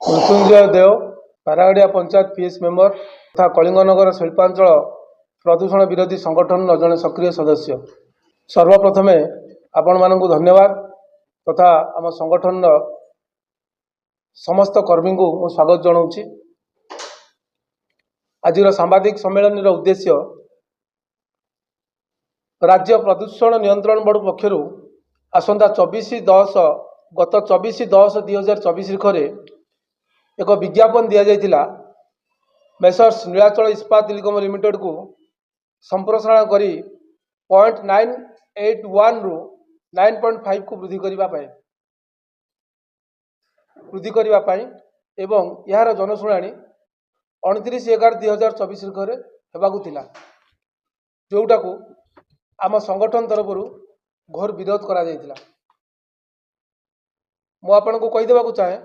मृत्युंजय देव पारागड़िया panchayat PS member तथा कलिंगनगर शिल्पांचल प्रदूषण विरोधी संगठन जड़े सक्रिय सदस्य। सर्वप्रथमे आपण मानक धन्यवाद तथा आम संगठन समस्त कर्मी को स्वागत जनाऊँगी। आज सांबादिक सम्मेलन उद्देश्य राज्य प्रदूषण नियंत्रण बोर्ड पक्षर आसंता 24/10 गत 24/10/2024 तारीख एक विज्ञापन दि जाइथिला। मेसर्स नीलाचल इस्पात निगम लिमिटेड को संप्रसारण करी 0.981 रु 9.5 को वृद्धि करने एवं यार जनशुणाणी 29/11/2024 होगा जोटा को आम संगठन तरफ घोर विरोध करा जाइथिला। मु आपन को कहीदेवा चाहे